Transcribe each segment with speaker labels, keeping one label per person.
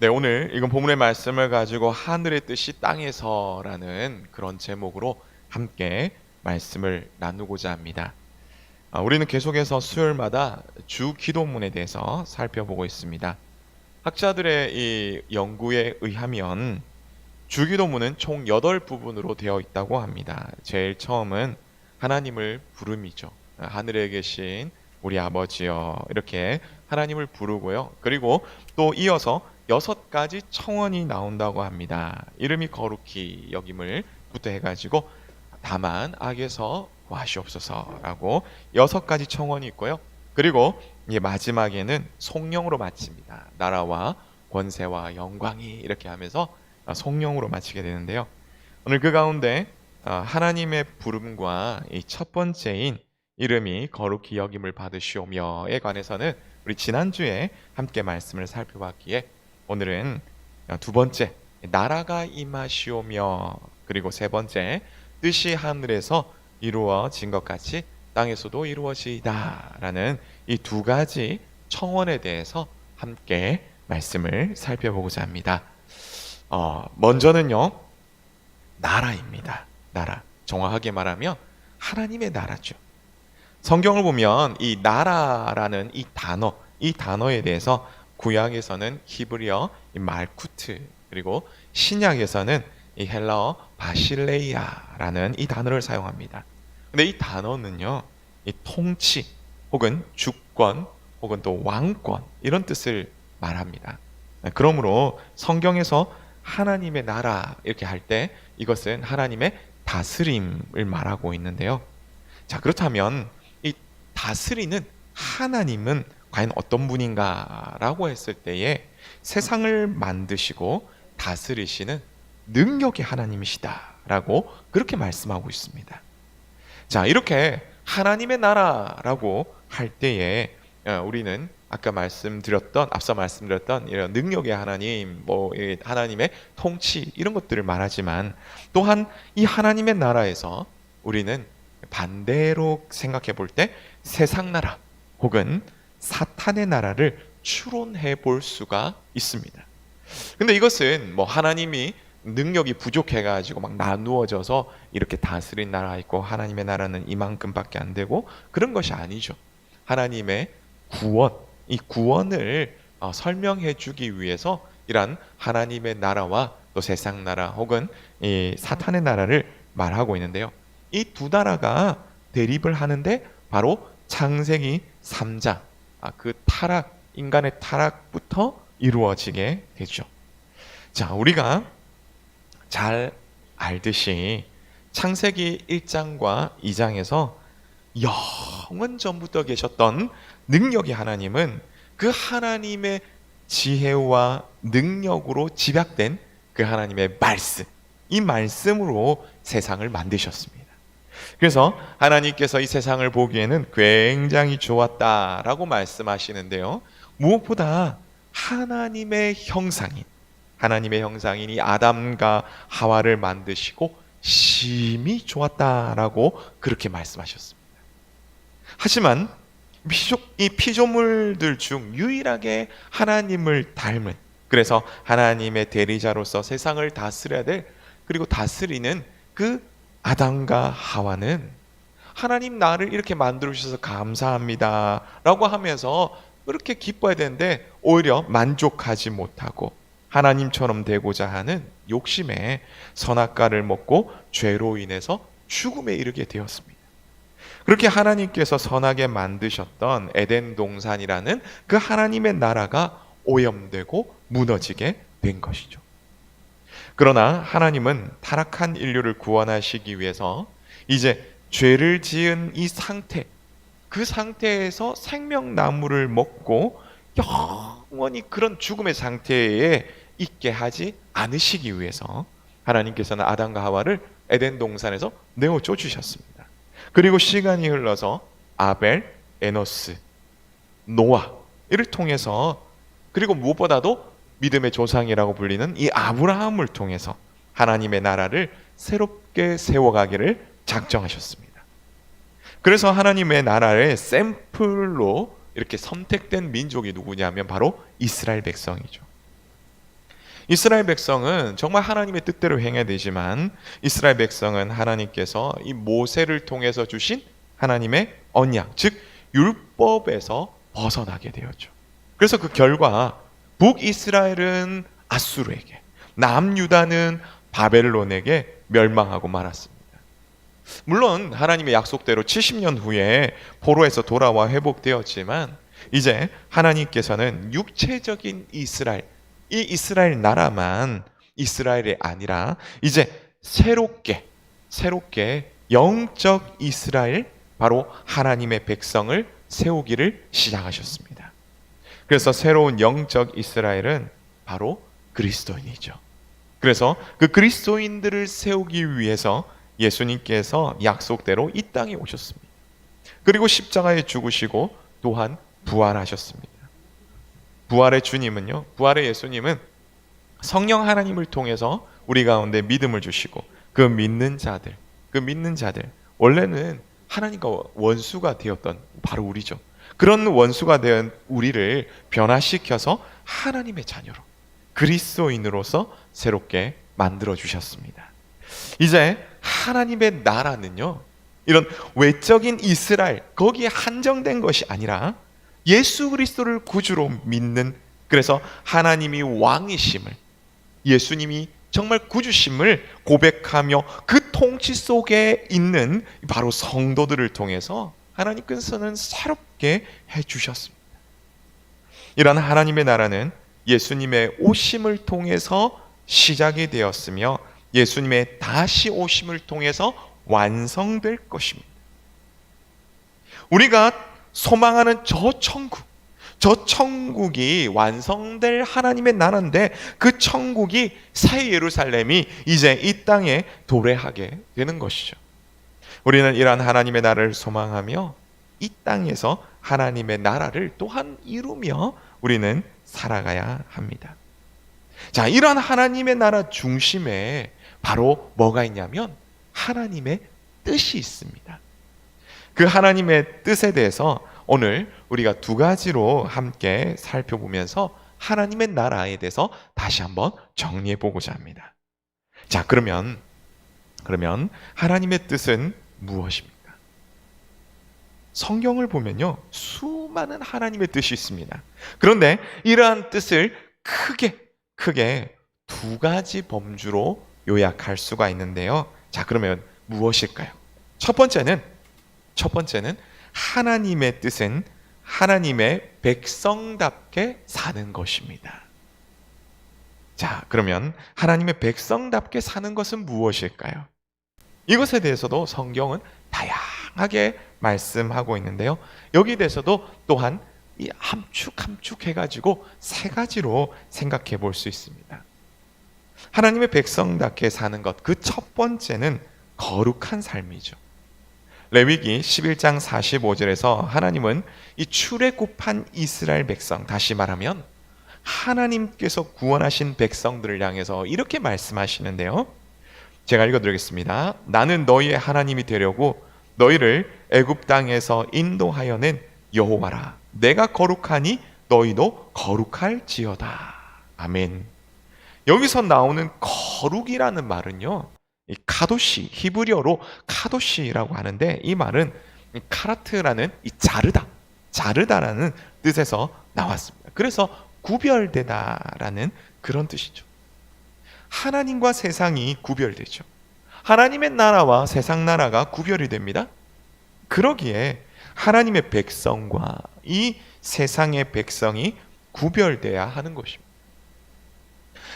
Speaker 1: 네, 오늘 이건 본문의 말씀을 가지고 하늘의 뜻이 땅에서라는 그런 제목으로 함께 말씀을 나누고자 합니다. 우리는 계속해서 수요일마다 주 기도문에 대해서 살펴보고 있습니다. 학자들의 이 연구에 의하면 주 기도문은 총 8부분으로 되어 있다고 합니다. 제일 처음은 하나님을 부름이죠. 하늘에 계신 우리 아버지여, 이렇게 하나님을 부르고요. 그리고 또 이어서 6가지 청원이 나온다고 합니다. 이름이 거룩히 여김을부터 해가지고 다만 악에서 구하시옵소서라고 6가지 청원이 있고요. 그리고 이제 마지막에는 송영으로 마칩니다. 나라와 권세와 영광이, 이렇게 하면서 송영으로 마치게 되는데요. 오늘 그 가운데 하나님의 부름과 이 첫 번째인 이름이 거룩히 여김을 받으시오며에 관해서는 우리 지난주에 함께 말씀을 살펴봤기에 오늘은 두 번째, 나라가 임하시오며, 그리고 세 번째, 뜻이 하늘에서 이루어진 것 같이 땅에서도 이루어지이다 라는 이 2가지 청원에 대해서 함께 말씀을 살펴보고자 합니다. 먼저는요, 나라입니다. 나라. 정확하게 말하면 하나님의 나라죠. 성경을 보면 이 나라라는 이 단어에 대해서 구약에서는 히브리어 이 말쿠트, 그리고 신약에서는 이 헬라어 바실레이아라는 이 단어를 사용합니다. 근데 이 단어는요, 이 통치 혹은 주권 혹은 또 왕권, 이런 뜻을 말합니다. 그러므로 성경에서 하나님의 나라 이렇게 할 때 이것은 하나님의 다스림을 말하고 있는데요. 자, 그렇다면 이 다스리는 하나님은 과연 어떤 분인가라고 했을 때에 세상을 만드시고 다스리시는 능력의 하나님이시다라고 그렇게 말씀하고 있습니다. 자, 이렇게 하나님의 나라라고 할 때에 우리는 앞서 말씀드렸던 이런 능력의 하나님, 하나님의 통치, 이런 것들을 말하지만 또한 이 하나님의 나라에서 우리는 반대로 생각해 볼 때 세상 나라 혹은 사탄의 나라를 추론해 볼 수가 있습니다. 근데 이것은 하나님이 능력이 부족해가지고 막 나누어져서 이렇게 다스린 나라가 있고 하나님의 나라는 이만큼밖에 안 되고 그런 것이 아니죠. 하나님의 구원, 이 구원을 설명해 주기 위해서 이러한 하나님의 나라와 또 세상 나라 혹은 이 사탄의 나라를 말하고 있는데요. 이 2나라가 대립을 하는데 바로 창세기 3장, 그 타락, 인간의 타락부터 이루어지게 되죠. 자, 우리가 잘 알듯이 창세기 1장과 2장에서 영원 전부터 계셨던 능력의 하나님은 그 하나님의 지혜와 능력으로 집약된 그 하나님의 말씀, 이 말씀으로 세상을 만드셨습니다. 그래서 하나님께서 이 세상을 보기에는 굉장히 좋았다라고 말씀하시는데요. 무엇보다 하나님의 형상인 이 아담과 하와를 만드시고 심히 좋았다라고 그렇게 말씀하셨습니다. 하지만 이 피조물들 중 유일하게 하나님을 닮은, 그래서 하나님의 대리자로서 세상을 다스려야 될, 그리고 다스리는 그 아담과 하와는 하나님 나를 이렇게 만들어 주셔서 감사합니다 라고 하면서 그렇게 기뻐야 되는데 오히려 만족하지 못하고 하나님처럼 되고자 하는 욕심에 선악과를 먹고 죄로 인해서 죽음에 이르게 되었습니다. 그렇게 하나님께서 선하게 만드셨던 에덴 동산이라는 그 하나님의 나라가 오염되고 무너지게 된 것이죠. 그러나 하나님은 타락한 인류를 구원하시기 위해서 이제 죄를 지은 이 상태, 그 상태에서 생명나무를 먹고 영원히 그런 죽음의 상태에 있게 하지 않으시기 위해서 하나님께서는 아담과 하와를 에덴 동산에서 내어 쫓으셨습니다. 그리고 시간이 흘러서 아벨, 에노스, 노아 이를 통해서, 그리고 무엇보다도 믿음의 조상이라고 불리는 이 아브라함을 통해서 하나님의 나라를 새롭게 세워가기를 작정하셨습니다. 그래서 하나님의 나라의 샘플로 이렇게 선택된 민족이 누구냐면 바로 이스라엘 백성이죠. 이스라엘 백성은 정말 하나님의 뜻대로 행해야 되지만 이스라엘 백성은 하나님께서 이 모세를 통해서 주신 하나님의 언약, 즉 율법에서 벗어나게 되었죠. 그래서 그 결과 북이스라엘은 아수르에게, 남유다는 바벨론에게 멸망하고 말았습니다. 물론 하나님의 약속대로 70년 후에 포로에서 돌아와 회복되었지만 이제 하나님께서는 육체적인 이스라엘, 이 이스라엘 나라만 이스라엘이 아니라 이제 새롭게 영적 이스라엘, 바로 하나님의 백성을 세우기를 시작하셨습니다. 그래서 새로운 영적 이스라엘은 바로 그리스도인이죠. 그래서 그 그리스도인들을 세우기 위해서 예수님께서 약속대로 이 땅에 오셨습니다. 그리고 십자가에 죽으시고 또한 부활하셨습니다. 부활의 주님은요, 부활의 예수님은 성령 하나님을 통해서 우리 가운데 믿음을 주시고 그 믿는 자들, 원래는 하나님과 원수가 되었던 바로 우리죠. 그런 원수가 된 우리를 변화시켜서 하나님의 자녀로, 그리스도인으로서 새롭게 만들어 주셨습니다. 이제 하나님의 나라는요, 이런 외적인 이스라엘 거기에 한정된 것이 아니라 예수 그리스도를 구주로 믿는, 그래서 하나님이 왕이심을, 예수님이 정말 구주심을 고백하며 그 통치 속에 있는 바로 성도들을 통해서 하나님께서는 새롭게 해주셨습니다. 이런 하나님의 나라는 예수님의 오심을 통해서 시작이 되었으며 예수님의 다시 오심을 통해서 완성될 것입니다. 우리가 소망하는 저 천국이 완성될 하나님의 나라인데 그 천국이 새 예루살렘이 이제 이 땅에 도래하게 되는 것이죠. 우리는 이러한 하나님의 나라를 소망하며 이 땅에서 하나님의 나라를 또한 이루며 우리는 살아가야 합니다. 자, 이러한 하나님의 나라 중심에 바로 뭐가 있냐면 하나님의 뜻이 있습니다. 그 하나님의 뜻에 대해서 오늘 우리가 두 가지로 함께 살펴보면서 하나님의 나라에 대해서 다시 한번 정리해 보고자 합니다. 자, 그러면 하나님의 뜻은 무엇입니까? 성경을 보면요, 수많은 하나님의 뜻이 있습니다. 그런데 이러한 뜻을 크게 두 가지 범주로 요약할 수가 있는데요. 자, 그러면 무엇일까요? 첫 번째는 하나님의 뜻은 하나님의 백성답게 사는 것입니다. 자, 그러면 하나님의 백성답게 사는 것은 무엇일까요? 이것에 대해서도 성경은 다양하게 말씀하고 있는데요. 여기에 대해서도 또한 이 함축 해가지고 세 가지로 생각해 볼 수 있습니다. 하나님의 백성답게 사는 것, 그 첫 번째는 거룩한 삶이죠. 레위기 11장 45절에서 하나님은 이 출애굽한 이스라엘 백성, 다시 말하면 하나님께서 구원하신 백성들을 향해서 이렇게 말씀하시는데요. 제가 읽어드리겠습니다. 나는 너희의 하나님이 되려고 너희를 애굽 땅에서 인도하여낸 여호와라. 내가 거룩하니 너희도 거룩할지어다. 아멘. 여기서 나오는 거룩이라는 말은요, 이 카도시, 히브리어로 카도시라고 하는데 이 말은 카라트라는 이 자르다라는 뜻에서 나왔습니다. 그래서 구별되다라는 그런 뜻이죠. 하나님과 세상이 구별되죠. 하나님의 나라와 세상 나라가 구별이 됩니다. 그러기에 하나님의 백성과 이 세상의 백성이 구별돼야 하는 것입니다.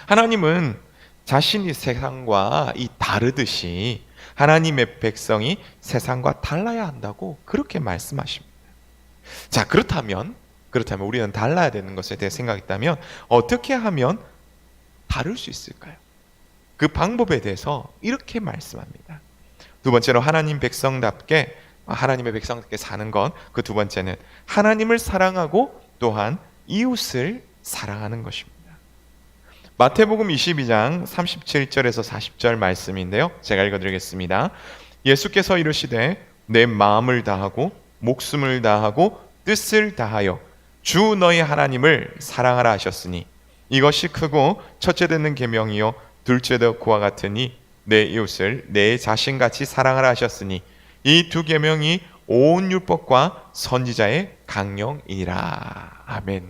Speaker 1: 하나님은 자신이 세상과 이 다르듯이 하나님의 백성이 세상과 달라야 한다고 그렇게 말씀하십니다. 자, 그렇다면 우리는 달라야 되는 것에 대해 생각했다면 어떻게 하면 다를 수 있을까요? 그 방법에 대해서 이렇게 말씀합니다. 두 번째로 하나님의 백성답게 사는 것, 그 두 번째는 하나님을 사랑하고 또한 이웃을 사랑하는 것입니다. 마태복음 22장 37절에서 40절 말씀인데요. 제가 읽어드리겠습니다. 예수께서 이르시되 내 마음을 다하고 목숨을 다하고 뜻을 다하여 주 너희 하나님을 사랑하라 하셨으니 이것이 크고 첫째 듣는 계명이요 둘째도 그와 같으니 내 이웃을 내 자신같이 사랑하라 하셨으니 이 두 계명이 온 율법과 선지자의 강령이니라. 아멘.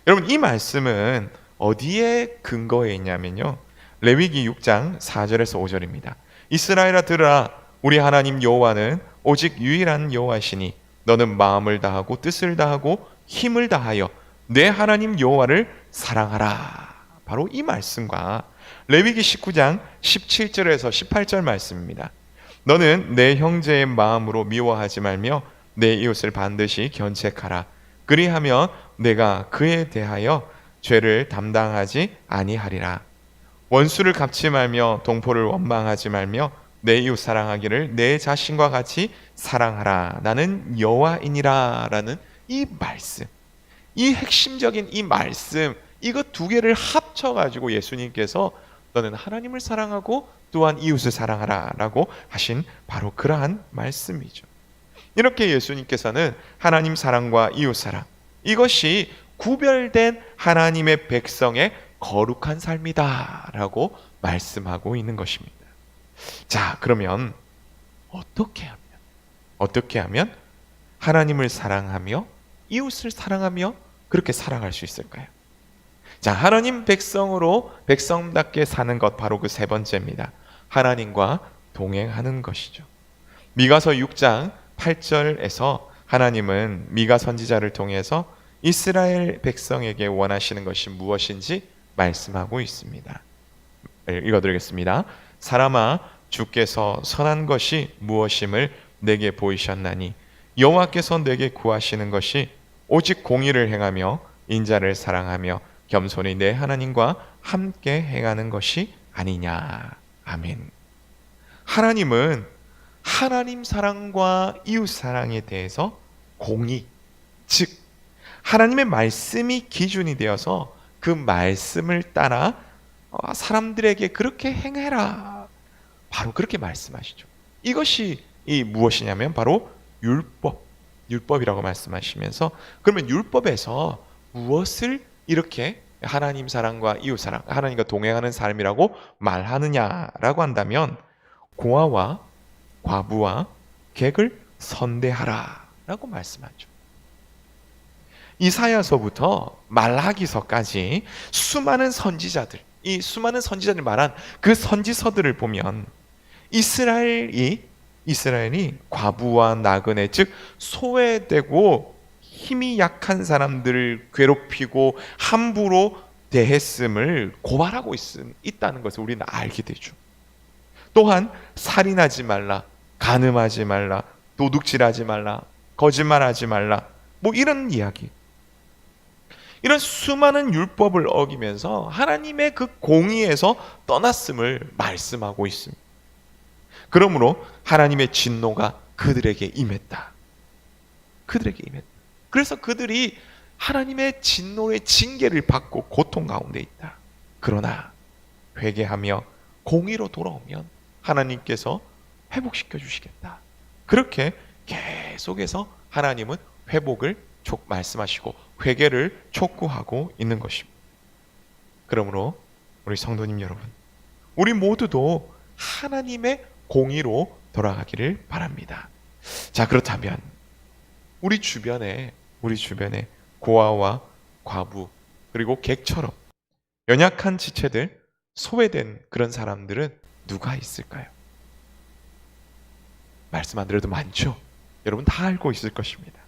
Speaker 1: 여러분, 이 말씀은 어디에 근거해 있냐면요, 레위기 6장 4절에서 5절입니다. 이스라엘아 들으라, 우리 하나님 여호와는 오직 유일한 여호와시니 너는 마음을 다하고 뜻을 다하고 힘을 다하여 내 하나님 여호와를 사랑하라. 바로 이 말씀과 레위기 19장 17절에서 18절 말씀입니다. 너는 내 형제의 마음으로 미워하지 말며 내 이웃을 반드시 견책하라. 그리하면 내가 그에 대하여 죄를 담당하지 아니하리라. 원수를 갚지 말며 동포를 원망하지 말며 내 이웃 사랑하기를 내 자신과 같이 사랑하라. 나는 여호와이니라. 라는 이 말씀, 이 핵심적인 이 말씀, 이거 두 개를 합쳐가지고 예수님께서 너는 하나님을 사랑하고 또한 이웃을 사랑하라 라고 하신 바로 그러한 말씀이죠. 이렇게 예수님께서는 하나님 사랑과 이웃 사랑, 이것이 구별된 하나님의 백성의 거룩한 삶이다 라고 말씀하고 있는 것입니다. 자, 그러면 어떻게 하면 하나님을 사랑하며 이웃을 사랑하며 그렇게 살아갈 수 있을까요? 자, 하나님 백성으로 백성답게 사는 것, 바로 그 세 번째입니다. 하나님과 동행하는 것이죠. 미가서 6장 8절에서 하나님은 미가 선지자를 통해서 이스라엘 백성에게 원하시는 것이 무엇인지 말씀하고 있습니다. 읽어드리겠습니다. 사람아, 주께서 선한 것이 무엇임을 내게 보이셨나니 여호와께서 내게 구하시는 것이 오직 공의를 행하며 인자를 사랑하며 겸손히 내 하나님과 함께 행하는 것이 아니냐. 아멘. 하나님은 하나님 사랑과 이웃 사랑에 대해서 공의, 즉 하나님의 말씀이 기준이 되어서 그 말씀을 따라 사람들에게 그렇게 행해라, 바로 그렇게 말씀하시죠. 이것이 무엇이냐면 바로 율법이라고 말씀하시면서, 그러면 율법에서 무엇을 이렇게 하나님 사랑과 이웃 사랑, 하나님과 동행하는 삶이라고 말하느냐라고 한다면 고아와 과부와 객을 선대하라 라고 말씀하죠. 이사야서부터 말라기서까지 수많은 선지자들, 이 수많은 선지자들 말한 그 선지서들을 보면 이스라엘이 과부와 나그네, 즉 소외되고 힘이 약한 사람들을 괴롭히고 함부로 대했음을 고발하고 있다는 것을 우리는 알게 되죠. 또한 살인하지 말라, 간음하지 말라, 도둑질하지 말라, 거짓말하지 말라, 뭐 이런 이야기, 이런 수많은 율법을 어기면서 하나님의 그 공의에서 떠났음을 말씀하고 있습니다. 그러므로 하나님의 진노가 그들에게 임했다. 그래서 그들이 하나님의 진노의 징계를 받고 고통 가운데 있다. 그러나 회개하며 공의로 돌아오면 하나님께서 회복시켜 주시겠다. 그렇게 계속해서 하나님은 회복을 말씀하시고 회개를 촉구하고 있는 것입니다. 그러므로 우리 성도님 여러분, 우리 모두도 하나님의 공의로 돌아가기를 바랍니다. 자, 그렇다면 우리 주변에 고아와 과부 그리고 객처럼 연약한 지체들, 소외된 그런 사람들은 누가 있을까요? 말씀 안 드려도 많죠. 여러분 다 알고 있을 것입니다.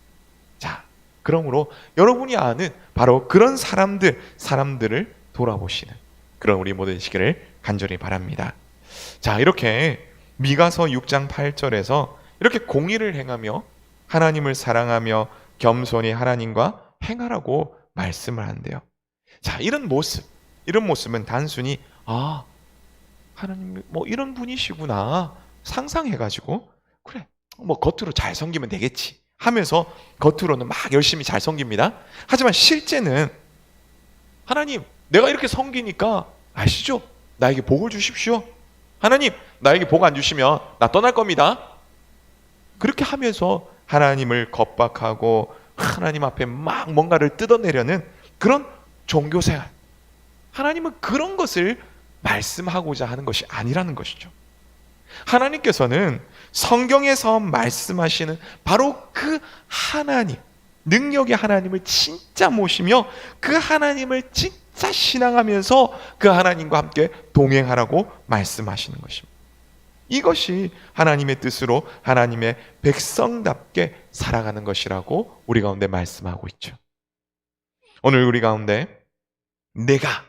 Speaker 1: 자, 그러므로 여러분이 아는 바로 그런 사람들을 돌아보시는 그런 우리 모든 시기를 간절히 바랍니다. 자, 이렇게 미가서 6장 8절에서 이렇게 공의를 행하며 하나님을 사랑하며 겸손히 하나님과 행하라고 말씀을 한대요. 자, 이런 모습은 단순히 하나님 뭐 이런 분이시구나 상상해가지고 그래 뭐 겉으로 잘 섬기면 되겠지 하면서 겉으로는 막 열심히 잘 섬깁니다. 하지만 실제는 하나님, 내가 이렇게 섬기니까 아시죠? 나에게 복을 주십시오. 하나님, 나에게 복 안 주시면 나 떠날 겁니다. 그렇게 하면서 하나님을 겁박하고 하나님 앞에 막 뭔가를 뜯어내려는 그런 종교생활, 하나님은 그런 것을 말씀하고자 하는 것이 아니라는 것이죠. 하나님께서는 성경에서 말씀하시는 바로 그 하나님, 능력의 하나님을 진짜 모시며 그 하나님을 진짜 신앙하면서 그 하나님과 함께 동행하라고 말씀하시는 것입니다. 이것이 하나님의 뜻으로 하나님의 백성답게 살아가는 것이라고 우리 가운데 말씀하고 있죠. 오늘 우리 가운데 내가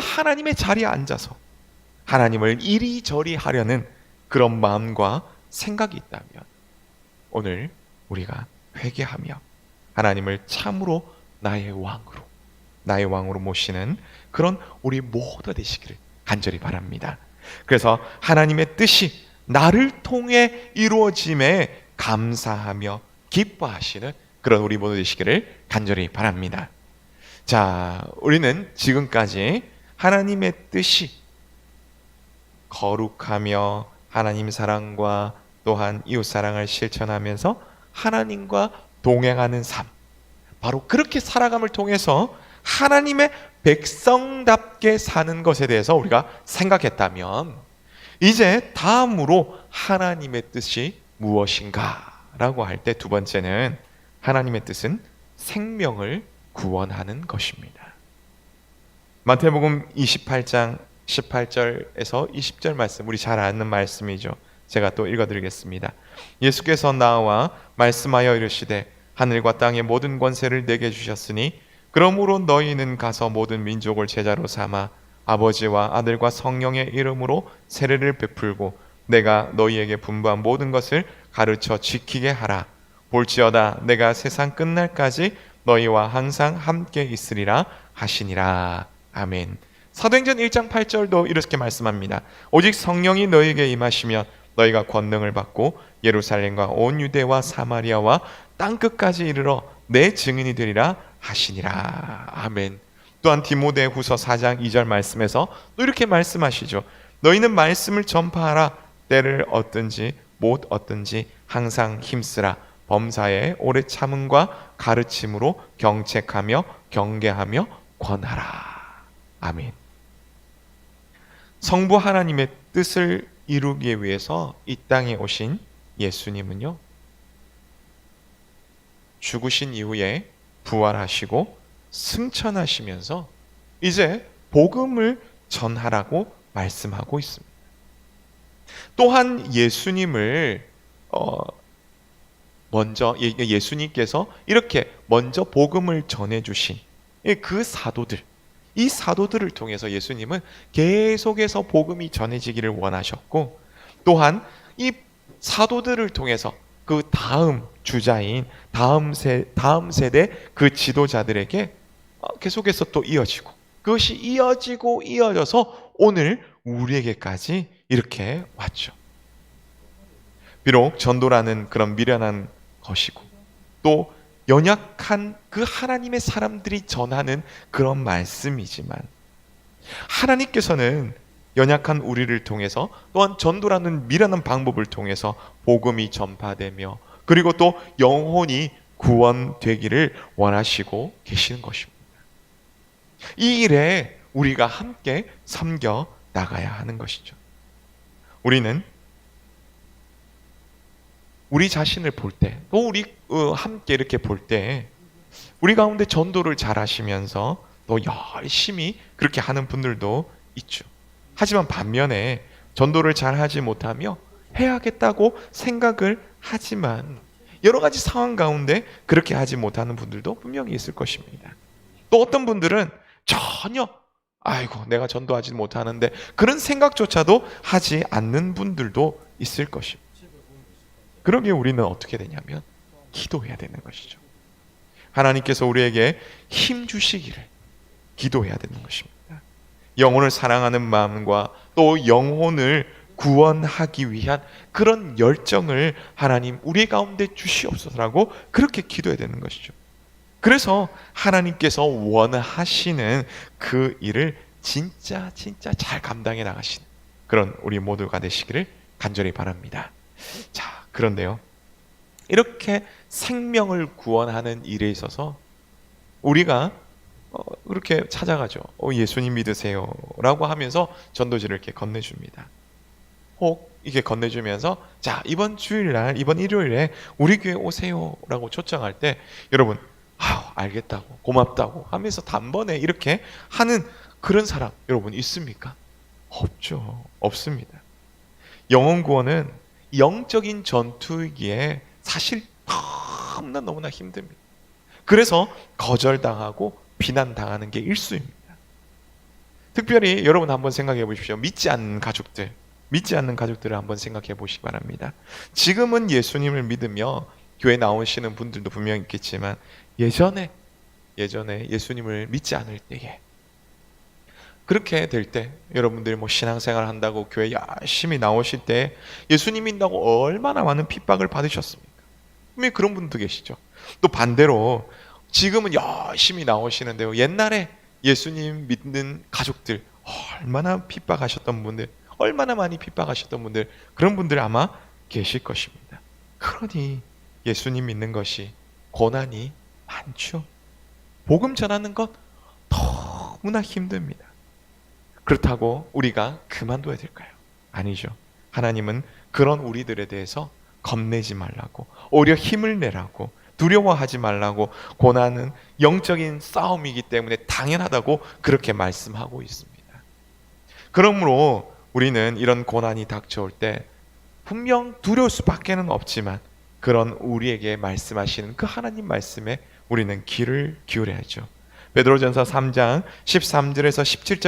Speaker 1: 하나님의 자리에 앉아서 하나님을 이리저리 하려는 그런 마음과 생각이 있다면 오늘 우리가 회개하며 하나님을 참으로 나의 왕으로 모시는 그런 우리 모두 되시기를 간절히 바랍니다. 그래서 하나님의 뜻이 나를 통해 이루어짐에 감사하며 기뻐하시는 그런 우리 모두 되시기를 간절히 바랍니다. 자, 우리는 지금까지 하나님의 뜻이 거룩하며 하나님 사랑과 또한 이웃 사랑을 실천하면서 하나님과 동행하는 삶, 바로 그렇게 살아감을 통해서 하나님의 백성답게 사는 것에 대해서 우리가 생각했다면 이제 다음으로 하나님의 뜻이 무엇인가 라고 할 때 두 번째는 하나님의 뜻은 생명을 구원하는 것입니다. 마태복음 28장 18절에서 20절 말씀, 우리 잘 아는 말씀이죠. 제가 또 읽어드리겠습니다. 예수께서 나와 말씀하여 이르시되 하늘과 땅의 모든 권세를 내게 주셨으니 그러므로 너희는 가서 모든 민족을 제자로 삼아 아버지와 아들과 성령의 이름으로 세례를 베풀고 내가 너희에게 분부한 모든 것을 가르쳐 지키게 하라. 볼지어다 내가 세상 끝날까지 너희와 항상 함께 있으리라 하시니라. 아멘. 사도행전 1장 8절도 이렇게 말씀합니다. 오직 성령이 너희에게 임하시면 너희가 권능을 받고 예루살렘과 온 유대와 사마리아와 땅끝까지 이르러 내 증인이 되리라 하시니라. 아멘. 또한 디모데후서 4장 2절 말씀에서 또 이렇게 말씀하시죠. 너희는 말씀을 전파하라. 때를 얻든지 못 얻든지 항상 힘쓰라. 범사에 오래 참음과 가르침으로 경책하며 경계하며 권하라. 아멘. 성부 하나님의 뜻을 이루기 위해서 이 땅에 오신 예수님은요, 죽으신 이후에 부활하시고 승천하시면서 이제 복음을 전하라고 말씀하고 있습니다. 또한 예수님을 예수님께서 이렇게 먼저 복음을 전해주신 그 사도들, 이 사도들을 통해서 예수님은 계속해서 복음이 전해지기를 원하셨고, 또한 이 사도들을 통해서 그 다음 주자인 다음 세대 그 지도자들에게 계속해서 또 이어지고, 그것이 이어져서 오늘 우리에게까지 이렇게 왔죠. 비록 전도라는 그런 미련한 것이고 또 연약한 그 하나님의 사람들이 전하는 그런 말씀이지만, 하나님께서는 연약한 우리를 통해서 또한 전도라는 미련한 방법을 통해서 복음이 전파되며 그리고 또 영혼이 구원되기를 원하시고 계시는 것입니다. 이 일에 우리가 함께 섬겨 나가야 하는 것이죠. 우리는 우리 자신을 볼 때, 또 우리 함께 이렇게 볼 때 우리 가운데 전도를 잘 하시면서 또 열심히 그렇게 하는 분들도 있죠. 하지만 반면에 전도를 잘 하지 못하며 해야겠다고 생각을 하지만 여러 가지 상황 가운데 그렇게 하지 못하는 분들도 분명히 있을 것입니다. 또 어떤 분들은 전혀 아이고 내가 전도하지 못하는데 그런 생각조차도 하지 않는 분들도 있을 것입니다. 그러기에 우리는 어떻게 되냐면 기도해야 되는 것이죠. 하나님께서 우리에게 힘 주시기를 기도해야 되는 것입니다. 영혼을 사랑하는 마음과 또 영혼을 구원하기 위한 그런 열정을 하나님 우리 가운데 주시옵소서라고 그렇게 기도해야 되는 것이죠. 그래서 하나님께서 원하시는 그 일을 진짜 잘 감당해 나가시는 그런 우리 모두가 되시기를 간절히 바랍니다. 자, 그런데요, 이렇게 생명을 구원하는 일에 있어서 우리가 그렇게 찾아가죠. 예수님 믿으세요 라고 하면서 전도지를 이렇게 건네줍니다. 혹 이게 건네주면서 자, 이번 주일날, 이번 일요일에 우리 교회 오세요 라고 초청할 때 여러분, 알겠다고, 고맙다고 하면서 단번에 이렇게 하는 그런 사람 여러분 있습니까? 없죠. 없습니다. 영혼 구원은 영적인 전투이기에 사실 너무나 힘듭니다. 그래서 거절당하고 비난당하는 게 일수입니다. 특별히 여러분 한번 생각해 보십시오. 믿지 않는 가족들을 한번 생각해 보시기 바랍니다. 지금은 예수님을 믿으며 교회 나오시는 분들도 분명히 있겠지만 예전에 예수님을 믿지 않을 때에, 그렇게 될 때 여러분들이 신앙생활 한다고 교회 열심히 나오실 때 예수님 믿는다고 얼마나 많은 핍박을 받으셨습니까? 분명히 그런 분도 계시죠. 또 반대로 지금은 열심히 나오시는데요, 옛날에 예수님 믿는 가족들 얼마나 핍박하셨던 분들, 얼마나 많이 핍박하셨던 분들, 그런 분들 아마 계실 것입니다. 그러니 예수님 믿는 것이 고난이 많죠. 복음 전하는 것 너무나 힘듭니다. 그렇다고 우리가 그만둬야 될까요? 아니죠. 하나님은 그런 우리들에 대해서 겁내지 말라고, 오히려 힘을 내라고, 두려워하지 말라고, 고난은 영적인 싸움이기 때문에 당연하다고 그렇게 말씀하고 있습니다. 그러므로 우리는 이런 고난이 닥쳐올 때 분명 두려울 수밖에는 없지만 그런 우리에게 말씀하시는 그 하나님 말씀에 우리는 귀를 기울여야죠. 베드로전서 3장 13절에서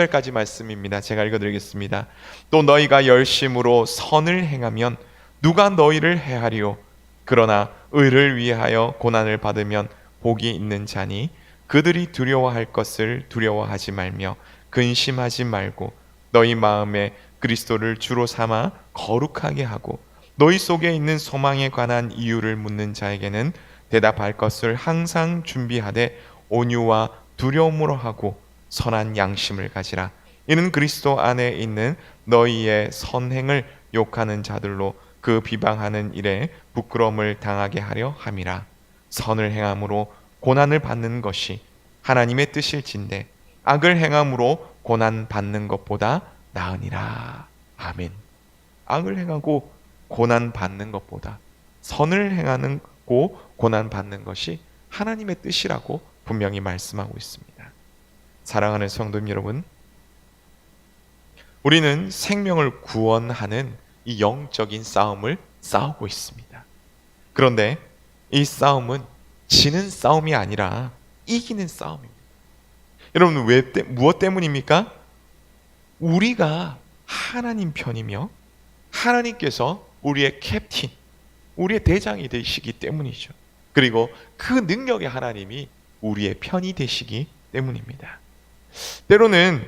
Speaker 1: 17절까지 말씀입니다. 제가 읽어드리겠습니다. 또 너희가 열심으로 선을 행하면 누가 너희를 해하리요? 그러나 의를 위하여 고난을 받으면 복이 있는 자니 그들이 두려워할 것을 두려워하지 말며 근심하지 말고 너희 마음에 그리스도를 주로 삼아 거룩하게 하고 너희 속에 있는 소망에 관한 이유를 묻는 자에게는 대답할 것을 항상 준비하되 온유와 두려움으로 하고 선한 양심을 가지라. 이는 그리스도 안에 있는 너희의 선행을 욕하는 자들로 그 비방하는 일에 부끄러움을 당하게 하려 함이라. 선을 행함으로 고난을 받는 것이 하나님의 뜻일진데 악을 행함으로 고난 받는 것보다 나으니라. 아멘. 악을 행하고 고난 받는 것보다 선을 행하는 고 고난 받는 것이 하나님의 뜻이라고 분명히 말씀하고 있습니다. 사랑하는 성도님 여러분, 우리는 생명을 구원하는 이 영적인 싸움을 싸우고 있습니다. 그런데 이 싸움은 지는 싸움이 아니라 이기는 싸움입니다. 여러분, 무엇 때문입니까? 우리가 하나님 편이며 하나님께서 우리의 캡틴, 우리의 대장이 되시기 때문이죠. 그리고 그 능력의 하나님이 우리의 편이 되시기 때문입니다. 때로는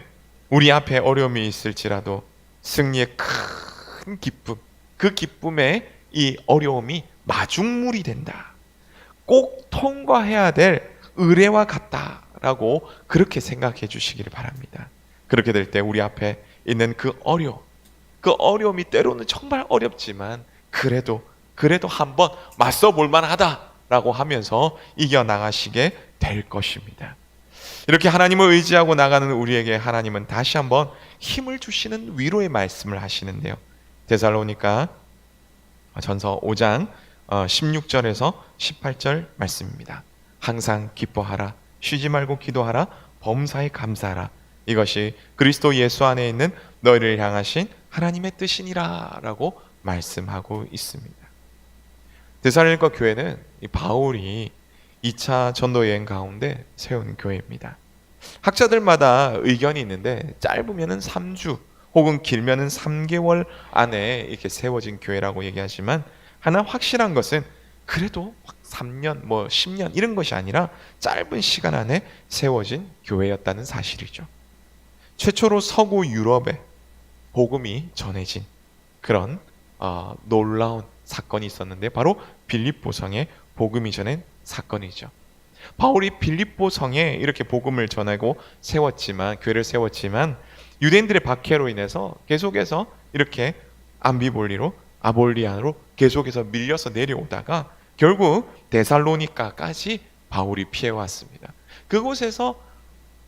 Speaker 1: 우리 앞에 어려움이 있을지라도 승리의 큰 기쁨, 그 기쁨에 이 어려움이 마중물이 된다. 꼭 통과해야 될 의뢰와 같다라고 그렇게 생각해 주시기를 바랍니다. 그렇게 될 때 우리 앞에 있는 그 어려움이 때로는 정말 어렵지만 그래도 한번 맞서 볼 만하다라고 하면서 이겨나가시게 될 것입니다. 이렇게 하나님을 의지하고 나가는 우리에게 하나님은 다시 한번 힘을 주시는 위로의 말씀을 하시는데요. 데살로니가 전서 5장 16절에서 18절 말씀입니다. 항상 기뻐하라, 쉬지 말고 기도하라, 범사에 감사하라. 이것이 그리스도 예수 안에 있는 너희를 향하신 하나님의 뜻이니라 라고 말씀하고 있습니다. 데살로니가 교회는 바울이 2차 전도 여행 가운데 세운 교회입니다. 학자들마다 의견이 있는데 짧으면은 3주 혹은 길면은 3개월 안에 이렇게 세워진 교회라고 얘기하지만 하나 확실한 것은 그래도 3년, 10년 이런 것이 아니라 짧은 시간 안에 세워진 교회였다는 사실이죠. 최초로 서구 유럽에 복음이 전해진 그런 놀라운 사건이 있었는데 바로 빌립보성에 복음이 전한 사건이죠. 바울이 빌립보 성에 이렇게 복음을 전하고 교회를 세웠지만 유대인들의 박해로 인해서 계속해서 이렇게 아볼리안으로 계속해서 밀려서 내려오다가 결국 데살로니가까지 바울이 피해왔습니다. 그곳에서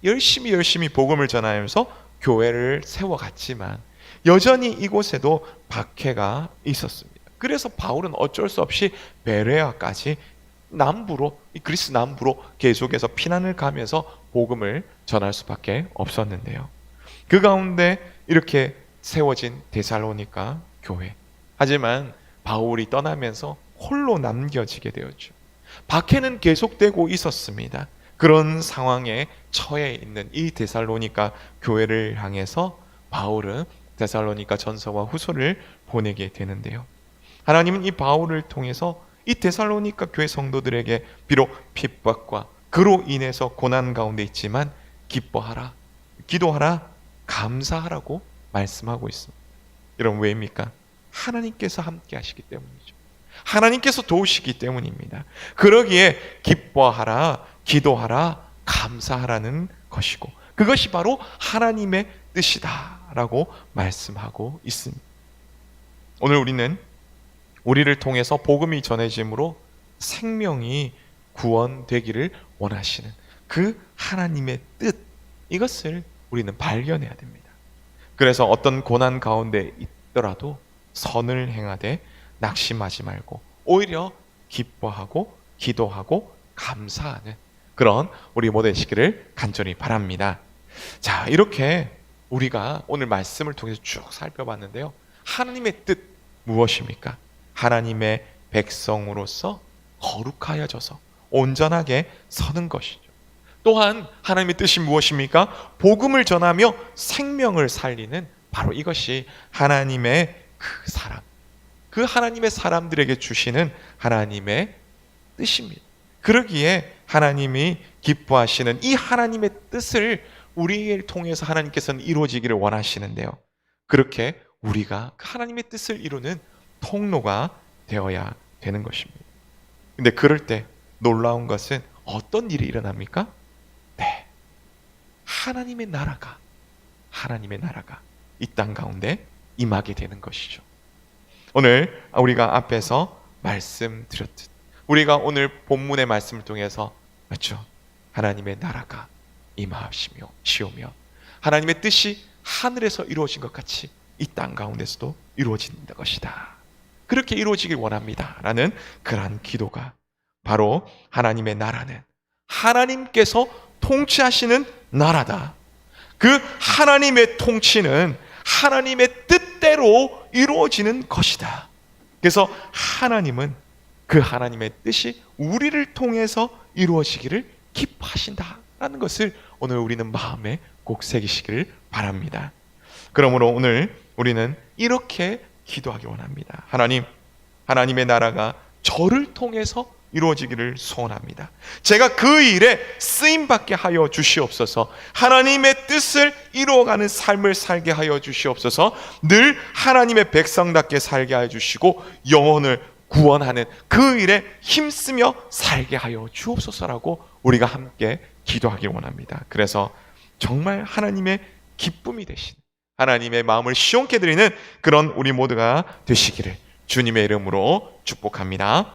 Speaker 1: 열심히 복음을 전하면서 교회를 세워갔지만 여전히 이곳에도 박해가 있었습니다. 그래서 바울은 어쩔 수 없이 베레아까지 남부로, 이 그리스 남부로 계속해서 피난을 가면서 복음을 전할 수밖에 없었는데요. 그 가운데 이렇게 세워진 데살로니가 교회. 하지만 바울이 떠나면서 홀로 남겨지게 되었죠. 박해는 계속되고 있었습니다. 그런 상황에 처해 있는 이 데살로니가 교회를 향해서 바울은 데살로니가 전서와 후서를 보내게 되는데요. 하나님은 이 바울을 통해서 이 데살로니가 교회 성도들에게 비록 핍박과 그로 인해서 고난 가운데 있지만 기뻐하라, 기도하라, 감사하라고 말씀하고 있습니다. 여러분 왜입니까? 하나님께서 함께 하시기 때문이죠. 하나님께서 도우시기 때문입니다. 그러기에 기뻐하라, 기도하라, 감사하라는 것이고 그것이 바로 하나님의 뜻이다라고 말씀하고 있습니다. 오늘 우리는 우리를 통해서 복음이 전해짐으로 생명이 구원되기를 원하시는 그 하나님의 뜻, 이것을 우리는 발견해야 됩니다. 그래서 어떤 고난 가운데 있더라도 선을 행하되 낙심하지 말고 오히려 기뻐하고 기도하고 감사하는 그런 우리 모두 되시기를 간절히 바랍니다. 자, 이렇게 우리가 오늘 말씀을 통해서 쭉 살펴봤는데요. 하나님의 뜻 무엇입니까? 하나님의 백성으로서 거룩하여져서 온전하게 서는 것이죠. 또한 하나님의 뜻이 무엇입니까? 복음을 전하며 생명을 살리는 바로 이것이 하나님의 그 사람, 그 하나님의 사람들에게 주시는 하나님의 뜻입니다. 그러기에 하나님이 기뻐하시는 이 하나님의 뜻을 우리를 통해서 하나님께서는 이루어지기를 원하시는데요. 그렇게 우리가 그 하나님의 뜻을 이루는 통로가 되어야 되는 것입니다. 근데 그럴 때 놀라운 것은 어떤 일이 일어납니까? 네, 하나님의 나라가 이 땅 가운데 임하게 되는 것이죠. 오늘 우리가 앞에서 말씀드렸듯 우리가 오늘 본문의 말씀을 통해서 맞죠? 하나님의 나라가 임하시오며 하나님의 뜻이 하늘에서 이루어진 것 같이 이 땅 가운데서도 이루어진는 것이다. 그렇게 이루어지길 원합니다 라는 그러한 기도가 바로 하나님의 나라는 하나님께서 통치하시는 나라다. 그 하나님의 통치는 하나님의 뜻대로 이루어지는 것이다. 그래서 하나님은 그 하나님의 뜻이 우리를 통해서 이루어지기를 기뻐하신다라는 것을 오늘 우리는 마음에 꼭 새기시기를 바랍니다. 그러므로 오늘 우리는 이렇게 기도하기 원합니다. 하나님, 하나님의 나라가 저를 통해서 이루어지기를 소원합니다. 제가 그 일에 쓰임받게 하여 주시옵소서. 하나님의 뜻을 이루어가는 삶을 살게 하여 주시옵소서. 늘 하나님의 백성답게 살게 하여 주시고 영혼을 구원하는 그 일에 힘쓰며 살게 하여 주옵소서라고 우리가 함께 기도하기 원합니다. 그래서 정말 하나님의 기쁨이 되신 하나님의 마음을 시원케 드리는 그런 우리 모두가 되시기를 주님의 이름으로 축복합니다.